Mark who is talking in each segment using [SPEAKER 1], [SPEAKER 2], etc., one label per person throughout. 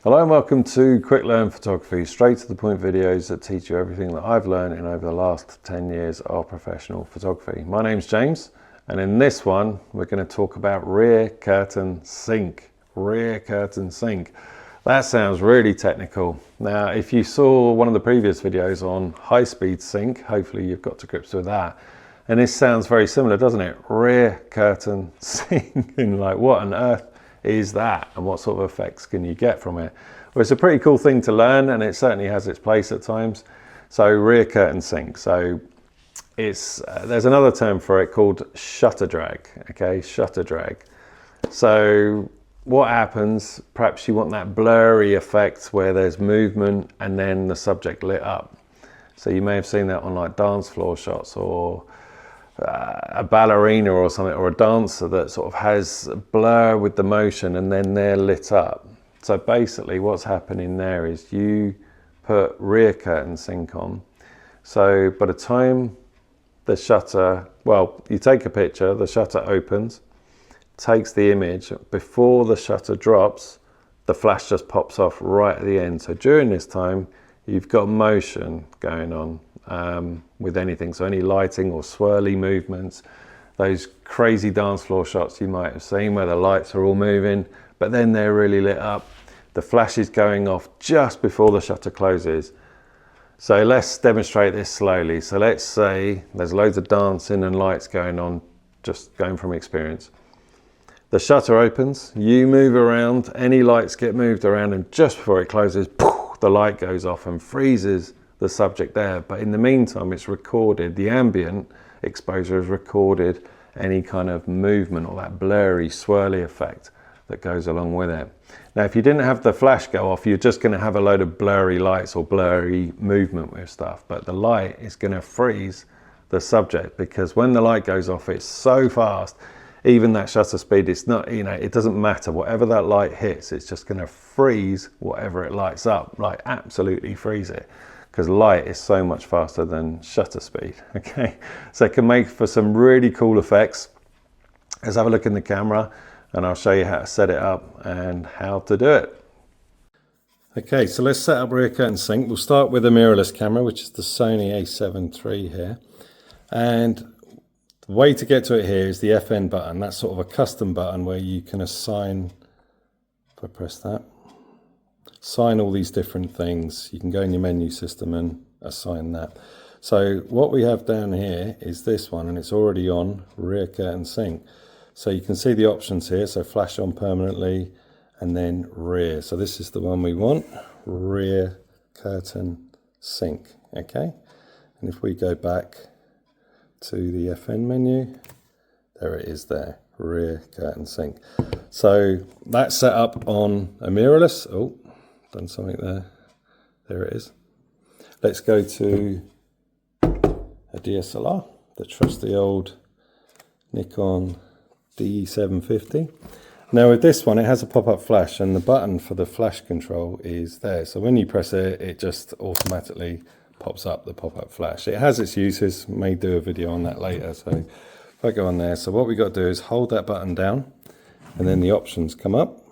[SPEAKER 1] Hello and welcome to Quick Learn Photography, straight to the point videos that teach you everything that I've learned in over the last 10 years of professional photography. My name's James, and in this one we're going to talk about Rear-CurtIn-Sync. Rear-CurtIn-Sync. That sounds really technical. Now if you saw one of the previous videos on high-speed sync, hopefully you've got to grips with that. And this sounds very similar, doesn't it? Rear-CurtIn-Sync. And like, what on earth is that, and what sort of effects can you get from it? Well, it's a pretty cool thing to learn, and it certainly has its place at times. So Rear-CurtIn-Sync. So it's there's another term for it called shutter drag. Okay, shutter drag. So what happens? Perhaps you want that blurry effect where there's movement and then the subject lit up. So you may have seen that on like dance floor shots, or a ballerina or something, or a dancer that sort of has a blur with the motion and then they're lit up. So basically what's happening there is you put Rear-CurtIn-Sync on. So by the time the shutter, well, you take a picture, the shutter opens, takes the image, before the shutter drops, the flash just pops off right at the end. So during this time, you've got motion going on with anything. So any lighting or swirly movements, those crazy dance floor shots you might have seen where the lights are all moving, but then they're really lit up. The flash is going off just before the shutter closes. So let's demonstrate this slowly. So let's say there's loads of dancing and lights going on, just going from experience. The shutter opens, you move around, any lights get moved around, and just before it closes, poof, the light goes off and freezes the subject there. But in the meantime, it's recorded, the ambient exposure has recorded any kind of movement or that blurry, swirly effect that goes along with it. Now, if you didn't have the flash go off, you're just going to have a load of blurry lights or blurry movement with stuff. But the light is going to freeze the subject, because when the light goes off, it's so fast. Even that shutter speed, it's not, you know, it doesn't matter. Whatever that light hits, it's just going to freeze whatever it lights up, like absolutely freeze it, because light is so much faster than shutter speed. Okay, so it can make for some really cool effects. Let's have a look in the camera and I'll show you how to set it up and how to do it. Okay, so let's set up Rear-CurtIn-Sync. We'll start with a mirrorless camera, which is the Sony a7 III here. And the way to get to it here is the FN button. That's sort of a custom button where you can assign, if I press that, assign all these different things. You can go in your menu system and assign that. So what we have down here is this one, and it's already on Rear-CurtIn-Sync. So you can see the options here. So flash on permanently and then rear. So this is the one we want, Rear-CurtIn-Sync. Okay. And if we go back to the FN menu, there it is there, Rear-CurtIn-Sync. So that's set up on a mirrorless. Oh, done something there. There it is. Let's go to a DSLR, the trusty old Nikon D750. Now with this one, it has a pop-up flash, and the button for the flash control is there. So when you press it, it just automatically pops up the pop-up flash. It has its uses, may do a video on that later. So if I go on there, so what we got to do is hold that button down, and then the options come up,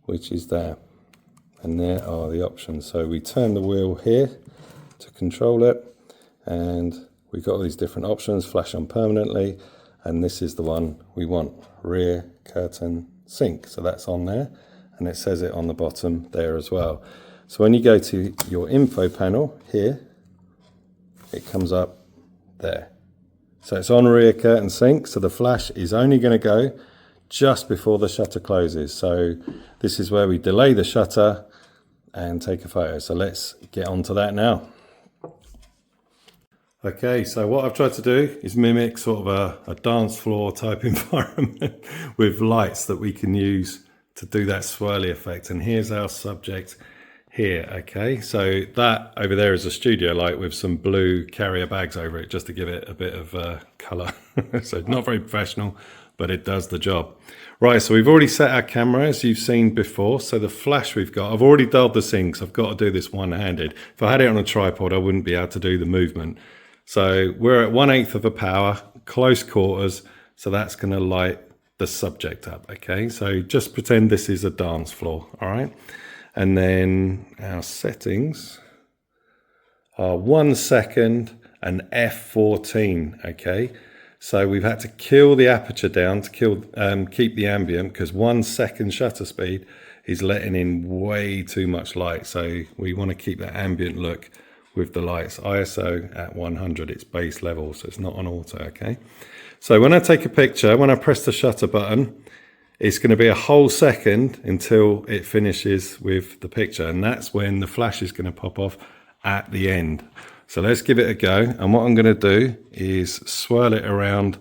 [SPEAKER 1] which is there. And there are the options. So we turn the wheel here to control it, and we've got all these different options, flash on permanently, and this is the one we want, Rear-CurtIn-Sync. So that's on there, and it says it on the bottom there as well. So when you go to your info panel here, it comes up there. So it's on Rear-CurtIn-Sync, so the flash is only going to go just before the shutter closes. So this is where we delay the shutter and take a photo. So let's get on to that now. Okay, so what I've tried to do is mimic sort of a dance floor type environment with lights that we can use to do that swirly effect. And here's our subject here. Okay, so that over there is a studio light with some blue carrier bags over it, just to give it a bit of color. So not very professional, but it does the job. Right, so we've already set our camera as you've seen before. So the flash we've got, I've already dialed the sync, so I've got to do this one-handed. If I had it on a tripod, I wouldn't be able to do the movement. So we're at 1/8 of a power, close quarters, so that's going to light the subject up, okay? So just pretend this is a dance floor, all right? And then our settings are 1 second and f14, okay? So we've had to kill the aperture down to keep the ambient, because 1 second shutter speed is letting in way too much light. So we want to keep that ambient look with the lights. ISO at 100, it's base level, so it's not on auto, okay? So when I take a picture, when I press the shutter button, it's going to be a whole second until it finishes with the picture. And that's when the flash is going to pop off at the end. So let's give it a go. And what I'm going to do is swirl it around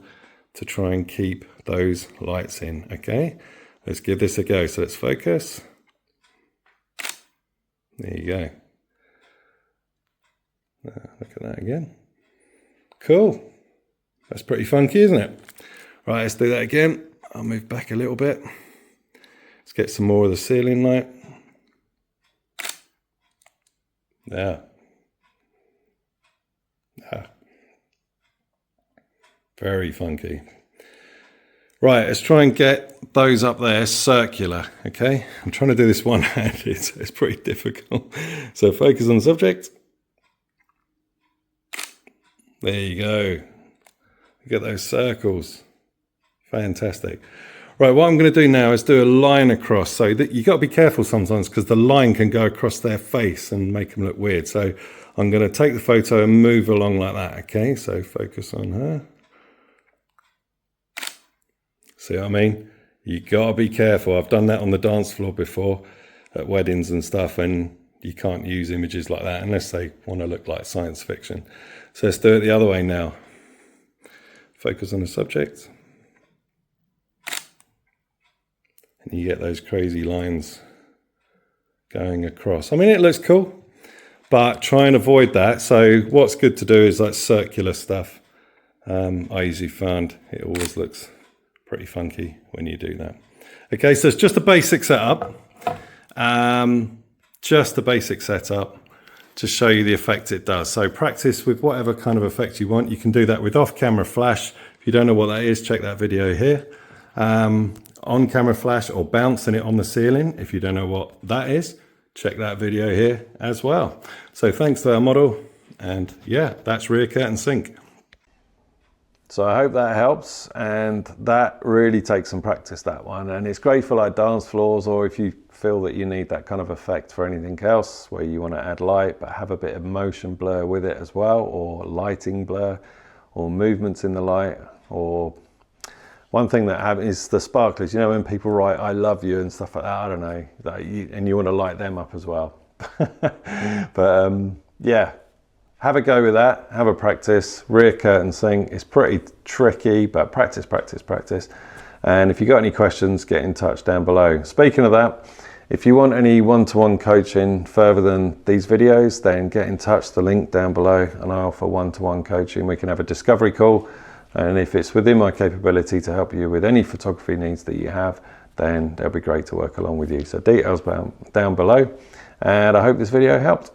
[SPEAKER 1] to try and keep those lights in, okay? Let's give this a go. So let's focus. There you go. Look at that again. Cool. That's pretty funky, isn't it? Right, let's do that again. I'll move back a little bit. Let's get some more of the ceiling light. Yeah. Very funky. Right, let's try and get those up there circular, okay? I'm trying to do this one-handed, it's pretty difficult. So focus on the subject. There you go. Get those circles. Fantastic. Right, what I'm going to do now is do a line across. So that you got to be careful sometimes, because the line can go across their face and make them look weird. So I'm going to take the photo and move along like that. Okay, so focus on her. See what I mean? You got to be careful. I've done that on the dance floor before at weddings and stuff, and you can't use images like that unless they want to look like science fiction. So let's do it the other way now. Focus on the subject. And you get those crazy lines going across. I mean, it looks cool, but try and avoid that. So what's good to do is like circular stuff. I usually find it always looks pretty funky when you do that. Okay, so it's just a basic setup. Just a basic setup to show you the effect it does. So practice with whatever kind of effect you want. You can do that with off-camera flash. If you don't know what that is, check that video here. On-camera flash or bouncing it on the ceiling. If you don't know what that is, check that video here as well. So thanks to our model. And yeah, that's Rear-CurtIn-Sync. So I hope that helps, and that really takes some practice, that one. And it's great for like dance floors, or if you feel that you need that kind of effect for anything else where you want to add light but have a bit of motion blur with it as well, or lighting blur, or movements in the light. Or one thing that happens is the sparklers. You know, when people write "I love you" and stuff like that, I don't know, and you want to light them up as well. But yeah. Have a go with that, have a practice. Rear-CurtIn-Sync is pretty tricky, but practice, practice, practice. And if you've got any questions, get in touch down below. Speaking of that, if you want any one-to-one coaching further than these videos, then get in touch, the link down below, and I offer one-to-one coaching. We can have a discovery call, and if it's within my capability to help you with any photography needs that you have, then it'll be great to work along with you. So details down below, and I hope this video helped.